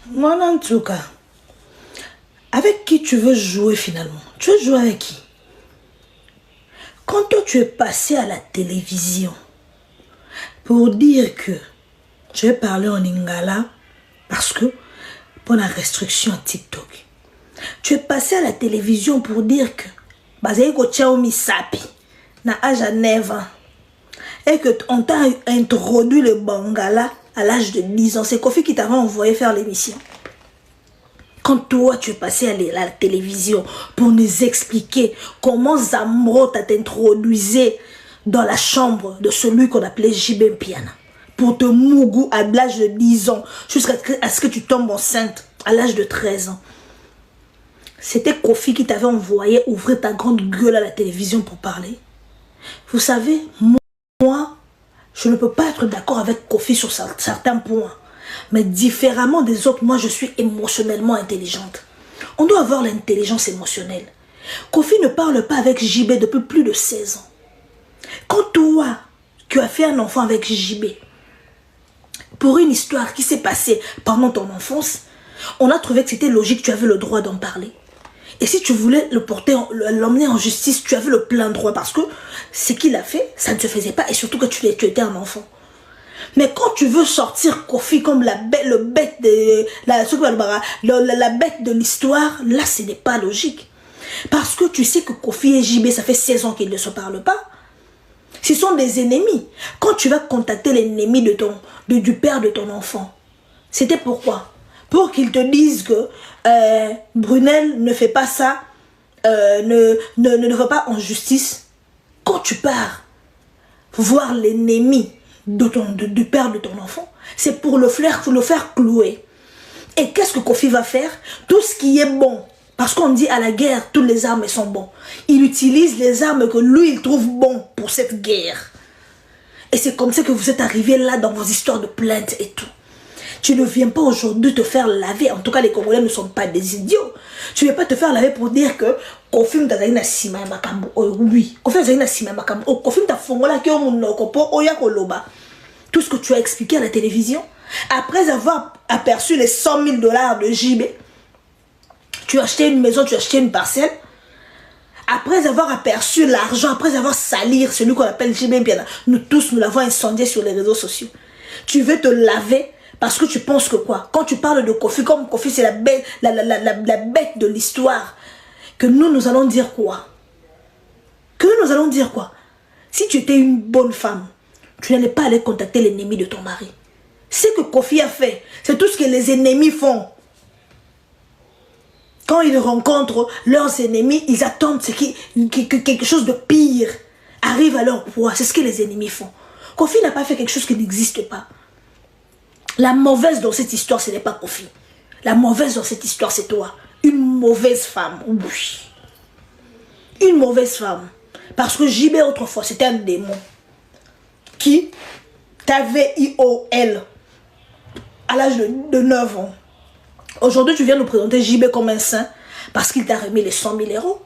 Moi, en tout cas, avec qui tu veux jouer finalement? Tu veux jouer avec qui? Quand toi, tu es passé à la télévision pour dire que je vais parler en lingala parce que pour la restriction à TikTok, tu es passé à la télévision pour dire que Bazeko Tchaomi Sapi na âge à 9 ans et que on t'a introduit le Bangala à l'âge de 10 ans. C'est Kofi qui t'avait envoyé faire l'émission. Quand toi, tu es passé à la télévision pour nous expliquer comment Zamro t'a introduit dans la chambre de celui qu'on appelait Jibé Piana, pour te mougou à l'âge de 10 ans, jusqu'à ce que tu tombes enceinte à l'âge de 13 ans. C'était Kofi qui t'avait envoyé ouvrir ta grande gueule à la télévision pour parler. Vous savez, moi, je ne peux pas être d'accord avec Kofi sur certains points. Mais différemment des autres, moi je suis émotionnellement intelligente. On doit avoir l'intelligence émotionnelle. Kofi ne parle pas avec JB depuis plus de 16 ans. Quand toi, tu as fait un enfant avec JB, pour une histoire qui s'est passée pendant ton enfance, on a trouvé que c'était logique, tu avais le droit d'en parler. Et si tu voulais le porter, l'emmener en justice, tu avais le plein droit parce que ce qu'il a fait, ça ne se faisait pas et surtout que tu étais un enfant. Mais quand tu veux sortir Kofi comme la bête de l'histoire, là ce n'est pas logique. Parce que tu sais que Kofi et JB, ça fait 16 ans qu'ils ne se parlent pas. Ce sont des ennemis. Quand tu vas contacter l'ennemi du père de ton enfant, c'était pourquoi? Pour qu'ils te disent que Brunel ne fait pas ça, ne va pas en justice. Quand tu pars voir l'ennemi du père de ton enfant, c'est pour le faire clouer. Et qu'est-ce que Kofi va faire? Tout ce qui est bon. Parce qu'on dit à la guerre, toutes les armes sont bonnes. Il utilise les armes que lui, il trouve bon pour cette guerre. Et c'est comme ça que vous êtes arrivés là dans vos histoires de plaintes et tout. Tu ne viens pas aujourd'hui te faire laver. En tout cas, les Congolais ne sont pas des idiots. Tu ne viens pas te faire laver pour dire que Kofi m'a sima makambo. Oui, Kofi m'a sima makambo. Kofi m'a fongola ki omunoko po oya koloba. Tout ce que tu as expliqué à la télévision, après avoir aperçu les 100 000 $ de JB, tu as acheté une maison, tu as acheté une parcelle. Après avoir aperçu l'argent, après avoir sali celui qu'on appelle JB Piana, nous tous, nous l'avons incendié sur les réseaux sociaux. Tu veux te laver parce que tu penses que quoi? Quand tu parles de Kofi, comme Kofi c'est la bête de l'histoire, que nous allons dire quoi? Que nous allons dire quoi? Si tu étais une bonne femme, tu n'allais pas aller contacter l'ennemi de ton mari. Ce que Kofi a fait, c'est tout ce que les ennemis font. Quand ils rencontrent leurs ennemis, ils attendent que quelque chose de pire arrive à leur proie. C'est ce que les ennemis font. Kofi n'a pas fait quelque chose qui n'existe pas. La mauvaise dans cette histoire, ce n'est pas Kofi. La mauvaise dans cette histoire, c'est toi. Une mauvaise femme. Oui. Une mauvaise femme. Parce que JB autrefois, c'était un démon qui t'avait IOL à l'âge de 9 ans. Aujourd'hui, tu viens nous présenter JB comme un saint parce qu'il t'a remis les 100 000 €.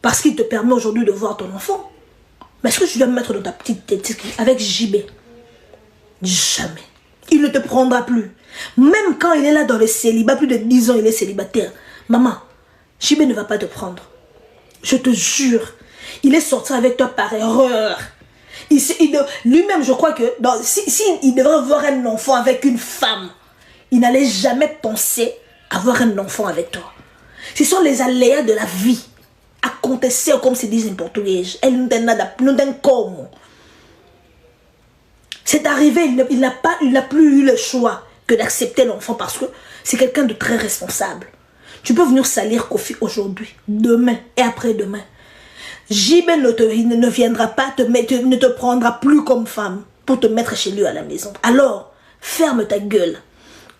Parce qu'il te permet aujourd'hui de voir ton enfant. Mais est-ce que tu dois me mettre dans ta petite tête avec JB? Jamais. Il ne te prendra plus. Même quand il est là dans le célibat, plus de 10 ans, il est célibataire. Maman, JB ne va pas te prendre. Je te jure. Il est sorti avec toi par erreur. Lui-même, je crois que il devrait avoir un enfant avec une femme, il n'allait jamais penser avoir un enfant avec toi. Ce sont les aléas de la vie. Acontecer, comme se dit en portugais. Elle nous donne comme. C'est arrivé, il n'a plus eu le choix que d'accepter l'enfant parce que c'est quelqu'un de très responsable. Tu peux venir salir Kofi aujourd'hui, demain et après-demain. JB ne viendra pas, ne te prendra plus comme femme pour te mettre chez lui à la maison. Alors, ferme ta gueule.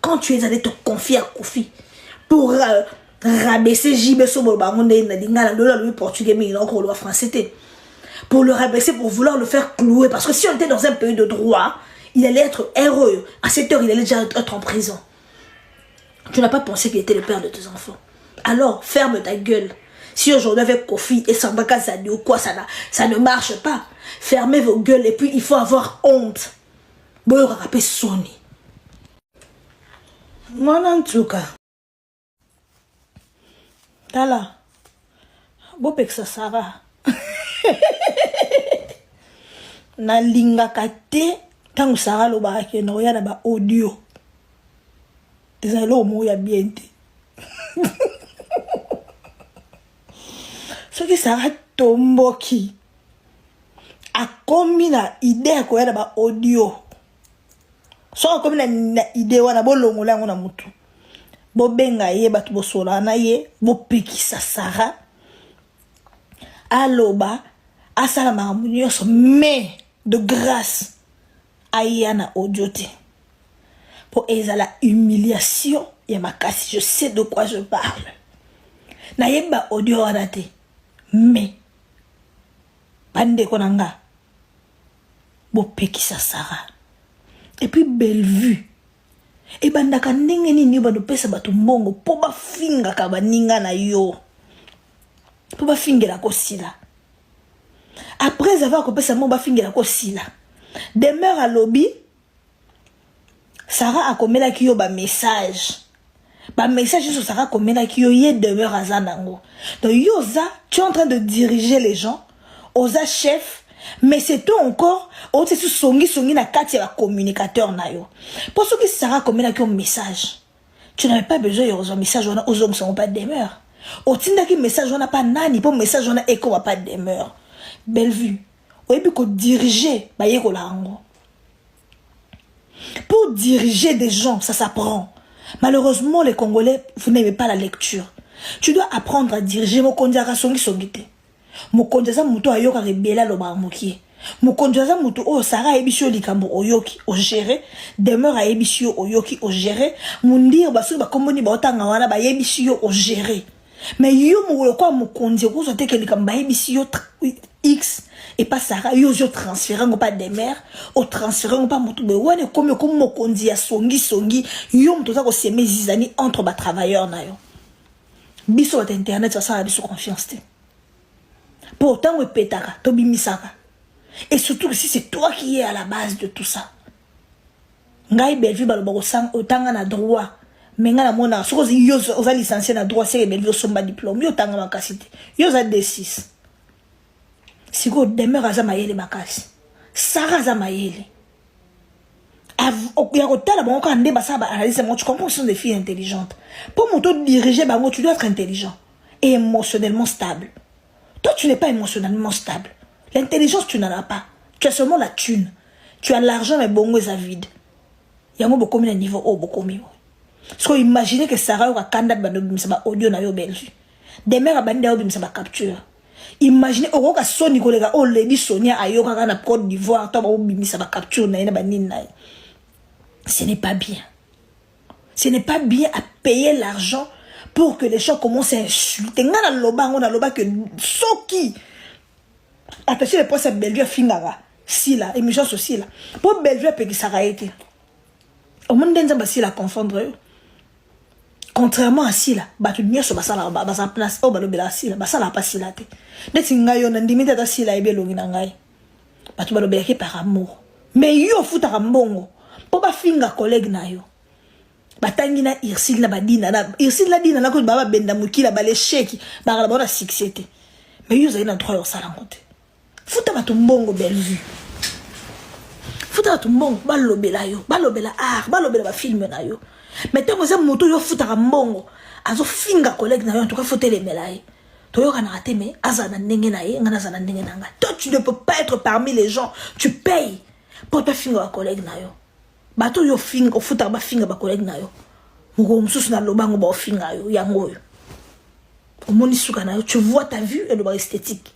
Quand tu es allé te confier à Kofi pour rabaisser JB sur le portugais, mais il a encore le français. Pour le rabaisser, pour vouloir le faire clouer. Parce que si on était dans un pays de droit, il allait être heureux. À cette heure, il allait déjà être en prison. Tu n'as pas pensé qu'il était le père de tes enfants. Alors, ferme ta gueule. Si aujourd'hui avec Kofi et Sambaka Zadi ou quoi, ça ne marche pas. Fermez vos gueules et puis il faut avoir honte. Bon, rappeler Sony. Mwana ntuka. Tala. Bopekisa Sarah. Na linga kate. Tangu Sarah lo ba ke no ya na ba audio. Ezalo mo ya bien te. Ce qui Sarah tomboki. A komi na idée ko ya na ba audio. So komi na idée wana bolongola ngona mutu. Bo benga ye batu bo sola na ye, bo pekisa Sarah. Aloba asala mamunyo so mais de grâce ayana audio te. Pour la humiliation ya makasi, je sais de quoi je parle. Na yeba audio wana te. Mais bande konanga bo pekisa Sarah. Et puis belle vue. Et bandaka ndenge nini ba do pesa bato mbongo po ba finga ka baninga na yo. Po ba fingela ko sila. Après avoir ko pesa mo ba fingela ko sila. Demeure à lobby. Sarah a komela ki yo ba message. Ba message sur Sarah komela ki yo ye demeure à zanango. Donc yoza, tu es en train de diriger les gens. Oza chef. Mais c'est toi encore, on te songi na kati ya communicateur na yo. Pour ce qui Sarah comme là qui un message. Tu n'avais pas besoin de un message on a aux hommes sont pas demeure. Au tinda qui message on a pas nani pour message on a écho va pas demeure. Belle vue. Oui puis qu'on diriger ba yeko lango. Pour diriger des gens, ça s'apprend. Malheureusement les Congolais vous n'aimez pas la lecture. Tu dois apprendre à diriger mon kondiaka songi te. Mokonjaza muto ayoka rebela loba mokie. Mokonjaza muto o Sarah ebisio likambo oyoki o gérer, demeure ebisio oyoki o gérer, mundir basu ba komboni ba otanga wana ba ebisio o gérer. Mais yo mo kwa mokonzi ko sote ke likambo ebisio X et pas Sarah yo transférer ngo pas demeure, o transférer ngo pas muto be wane comme mokonzi ya songi yo muto za ko semer zizani entre ba travailleurs na yo. Biso wa internet ça a biso confiance te. Pourtant, on pétara, tobi misaka. Et surtout si c'est toi qui es à la base de tout ça. Ngai belvi balobako sang otanga na droit. Mais nga na mona, soko yo oza licencié na droit, c'est belvi osomba diplôme, yo tanga makasite. Yo za D6. Siko demeure aza mayele makasi. Sarah aza mayele. Ya kotala bango ka ndeba sa ba analyse moi tu comprends que ce sont des filles intelligentes. Pour mon diriger bango tu dois être intelligent et émotionnellement stable. Toi, tu n'es pas émotionnellement stable. L'intelligence, tu n'en as pas. Tu as seulement la thune. Tu as l'argent, mais bon, c'est vide. Il y a beaucoup de niveau haut, beaucoup mieux. Parce que imaginez que Sarah aura candidat à audio na yo belge. Demain, à bande audio ça va capture. Imaginez au cas Sony collègue oh lady Sonia ayoka na Côte d'Ivoire, toi ba ça va capture na ina banine na. Ce n'est pas bien. Ce n'est pas bien à payer l'argent pour que les gens commencent à insulter. On a loba que soki. Attention les points c'est Bellevue fingara. Si là, émission aussi là. Pour Bellevue peut que ça a été. Au monde d'un basi la confondre. Contrairement à si là, batu nyoso basala basa place au balobela si là, basala pas si là te. Neti ngayo na ndimita ta si là ebe longi na ngai. Batu balobela ke par amour. Mais yo futa mbongo. Po ba finga collègue na yo. Batangi na Irsil na badina na Irsil la dina na ko baba benda mukila bale sheki ba la bona succès. Mais yo zaina droit yo sala ngote. Futa batu mbongo Bellevue. Futa batu mbongo balobela yo, balobela art, balobela ba film na yo. Mais tant que ça moto yo futa mbongo, azo finga collègue na yo en tout cas faut les melaye. To yo kana raté mais azana ndenge na ye, ngana azana ndenge na nga. Toi tu ne peux pas être parmi les gens, tu payes pour ta finga collègue na yo. Bato yo finga ofuta ba finga ba collègue na yo. Mugo msusu na lobango ba finga yo yango yo. Omoni suka na yo, tu vois ta vue et le bas esthétique.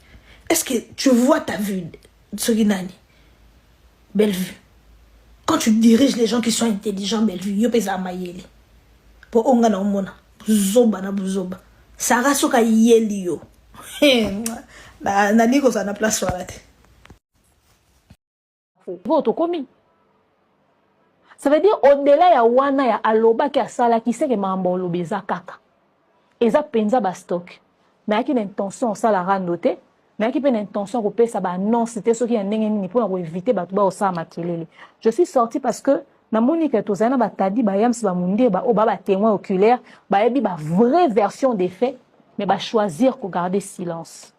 Est-ce que tu vois ta vue Soginani? Bellevue. Quand tu diriges les gens qui sont intelligents Bellevue, yo pesa mayele. Po onga na omona, buzoba na buzoba. Sarah soka yeli yo. Na liko ça na place sur la tête. Votre commis. Ça veut dire au-delà ya wana ya aloba ki asala ki seke mambo lobeza kaka. Eza penza ba stock. Mais qui l'intention ça la randote, mais qui une intention ko pesa ba non c'était ce qui a ndenge ni pour éviter ba tuba osama makelele. Je suis sortie parce que na monique tozana batadi ba yams ba mundir ba o ba témoin oculaire ba yebi ba vraie version des faits mais ba choisir ko garder silence.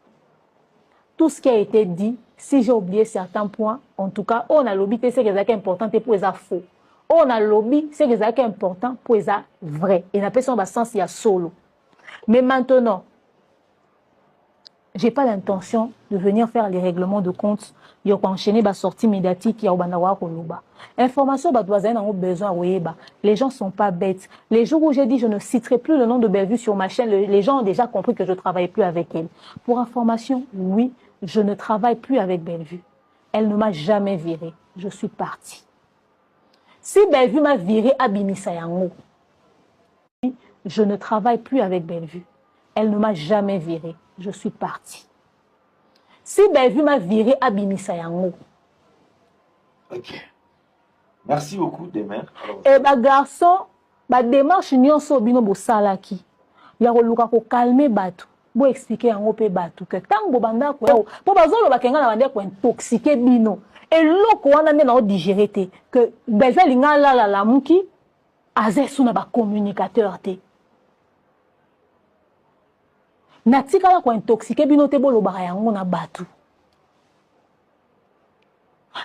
Tout ce qui a été dit, si j'ai oublié certains points, en tout cas, on a lobby, c'est que c'est important pour les faux. On a lobby, c'est que c'est important pour les vrai. Et la personne va sens il y a solo. Mais maintenant, j'ai pas l'intention de venir faire les règlements de compte. Il y a enchaîner la sortie médiatique, il y a Obanawa Koluba. Information, besoin, les gens sont pas bêtes. Les jours où j'ai dit je ne citerai plus le nom de Bellevue sur ma chaîne, les gens ont déjà compris que je ne travaille plus avec elle. Pour information, oui, je ne travaille plus avec Bellevue. Elle ne m'a jamais viré. Je suis partie. Si Bellevue m'a viré à Bimisayango, je ne travaille plus avec Bellevue. Elle ne m'a jamais viré. Je suis partie. Si Bellevue m'a viré à Bimisayango. Ok. Merci beaucoup, Demer. Et bah garçon, bah démarche nyon so bino bo salaki. Ya ko luka ko calmer batu. Bo expliquer en pe batu que tant bo banda ko po bazolo bakenga na bande ko intoxiquer bino. Et loko wana ne na digérer te que beza linga la muki azesu na ba communicateur te. Na tika la ko intoxiquer bino te bo lo ba yango na batu.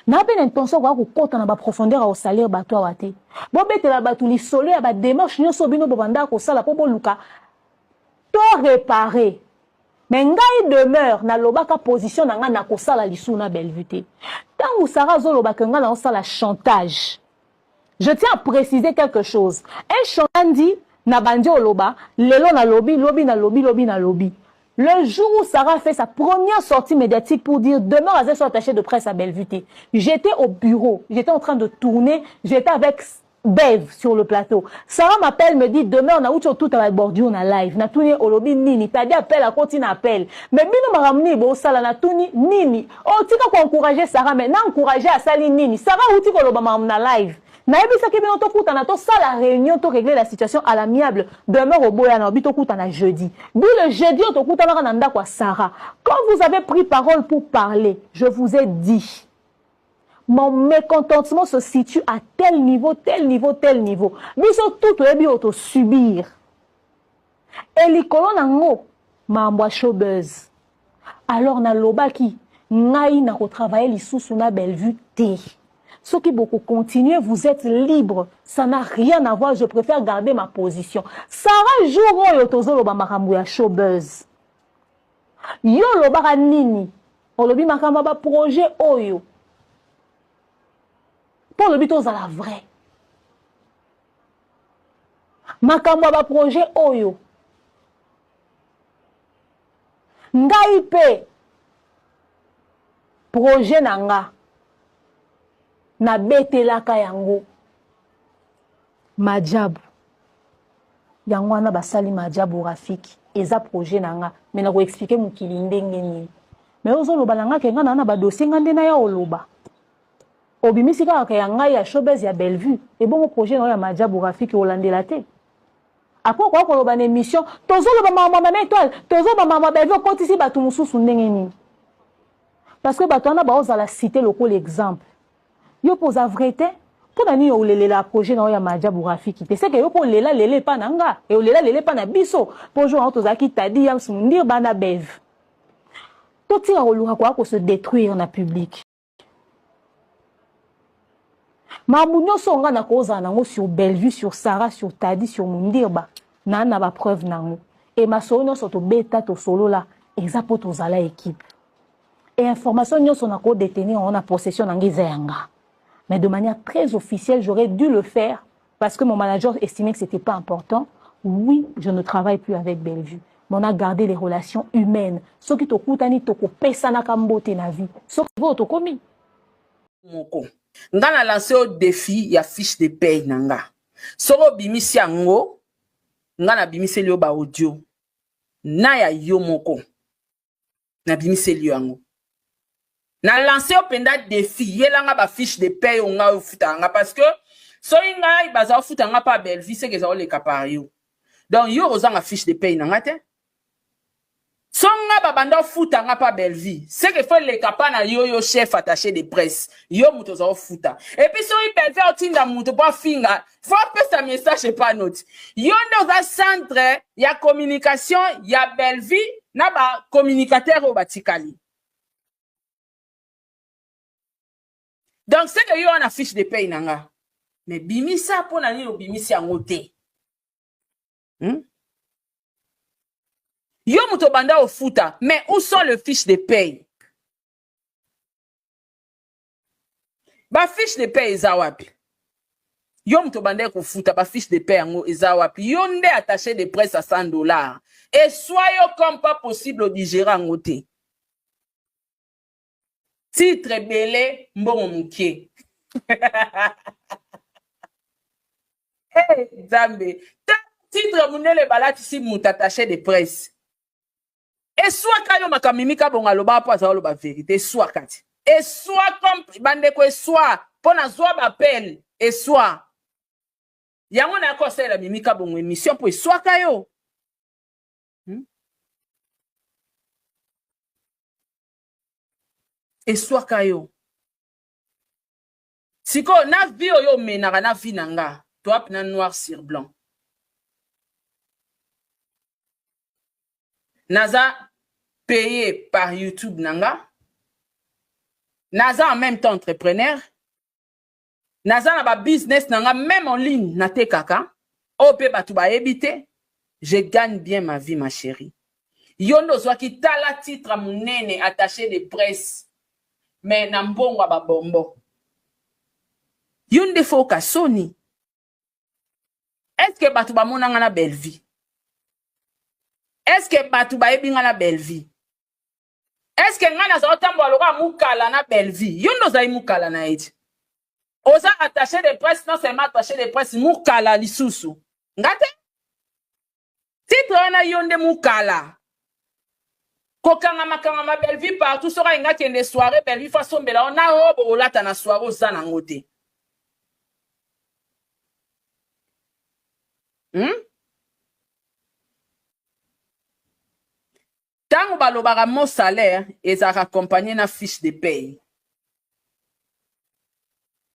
Na peine intention kwa kokota na ba profondeur au salaire bato awate. Bo betela batu li solo ya ba démarche nyo so bino bo banda ko sala po bo luka to réparer. Mais ngai demeure na lobaka position na nga na ko sala lisu na Bellevue te. Tangu Sarah zo lobaka nga na sala chantage. Je tiens à préciser quelque chose. Un chantage dit na bandi oloba, lelo na lobby, lobby na lobby, lobby na lobby. Le jour où Sarah fait sa première sortie médiatique pour dire demain à soit attaché de presse à Bellevue, j'étais au bureau, j'étais en train de tourner, j'étais avec Bev sur le plateau. Sarah m'appelle, me dit demain on a outil tout à la bordure na live, na tourné au lobby nini, t'as dit appel à continue appel. Mais bino m'a ramené bo sala na tourné nini. Oh tika ko encourager Sarah mais na encourager à sali nini. Sarah outil ko loba ma live. Naebisa ki bino to kuta na to sala réunion to régler la situation à l'amiable demain au boya na bito kuta na jeudi. Bi le jeudi to kuta na nda kwa Sarah. Quand vous avez pris parole pour parler, je vous ai dit mon mécontentement se situe à tel niveau, tel niveau, tel niveau. Biso tout ebi auto subir. Et likolo nango mambwa showbuzz. Alors na lobaki ngai na ko travailler lisusu na Bellevue te. Ceux qui beaucoup continuent, vous êtes libres. Ça n'a rien à voir. Je préfère garder ma position. Sarah jour yo tozo loba makambo ya showbuzz. Yo loba nini. Olobi makambo ba projet oyo. Pour le but à la vraie. Makambo ba projet oyo. Ngai pe projet nanga. Na betelaka yango majabu yango wana basali majabu rafiki eza projet nanga mais na ko expliquer mukili ndenge nini mais ozoloba nanga kenga na ba dossier ngande na ya oloba obimisi kaka ya ngai ya showbuzz ya Bellevue et bon projet na ya majabu rafiki olandela te après quoi koloba na émission tozoloba mama étoile tozoloba mama Bellevue kotisi batu mususu ndenge nini parce que batu wana ba ozala citer local exemple. Yo pose vérité pour nani yo lelela projet na ya majabu rafiki te c'est que yo po lela lele pa nanga et lela lele pa na biso pour jour to zaki tadi ya sundir bana bev to tira oluka kwa ko se détruire na public mabunyo songa na koza nango sur Bellevue sur Sarah sur Tadi sur Mundirba na ba preuve nango et ma sono soto beta to solo la exactement to zala équipe et information nyoso na ko détenir en possession nangeza yanga. Mais de manière très officielle, j'aurais dû le faire parce que mon manager estimait que ce n'était pas important. Oui, je ne travaille plus avec Bellevue. Mais on a gardé les relations humaines. Ce qui t'a coûté, t'as coupé ça na kambote na vie. Ce qui va commis. Moko. Nga na lancé au défi ya fiche de paye nanga. Soro bimisi ango. Nga na bimisi lio ba audio. Na ya yo moko. Na bimisi lio ango. Na lancé au penda défi yelanga ba fiche de paye onga ofutanga parce que so inga ibaza ofutanga pa Bellevue c'est que ça le capario donc yo ozanga fiche de paye nanga te Songa babanda futa nga pa belle vie. C'est que faut les kapana yo chef attaché de presse. Yo muto za futa. Et puis so i belle vie otinda muto pa finga. Faut passer un message pas note. Yo dans un centre ya communication ya belle vie na ba communicateur au batikali. Donc c'est que yo on affiche de paye nanga. Mais bimisa pour na ni bimisi yango te. Yo muto banda au futa, mais où sont les fiches de paye? Ba fiche de paye eza wapi? Yo muto banda au futa, ba fiche de paye yango eza wapi? Yo nde attaché de presse à $100. Et soyez comme pas possible au digérer en côté. Titre belé, mbongo mouké. Hey, Zambe. Titre mounele balati si mouta attaché de presse. Et soit quand yo makamimika bonga loba po azalo ba vérité soit kati. Et soit comme bande ko soit pona zwa ba appel et soit yango na ko sala mimika bongo émission po soit kayo. Et soit kayo. Siko na vie yo menaka na vie nanga. Toi na noir sur blanc. Naza payé par YouTube nanga. Naza en même temps entrepreneur. Naza na ba business nanga même en ligne na te kaka. Ope batu ba ebite. Je gagne bien ma vie ma chérie. Yondo zwa ki tala titre munene attaché de presse. Mais na mbongo ba bombo. Yonde foka soni. Est-ce que batu ba monanga na belle vie? Est-ce que batu ba ebinga na belle vie? Est-ce que ngana za otambo aloka mukala na belle vie? Yondo za mukala na eti. Oza attaché de presse non seulement attaché de presse mukala lisusu. Ngate? Titre na yonde mukala. Kokanga makanga ma belle vie partout sera inga kende soirée belle vie façon bela on a robo olata na soirée ozana ngote. Tango balobaka mon salaire ezaka accompagné na fiche de paye.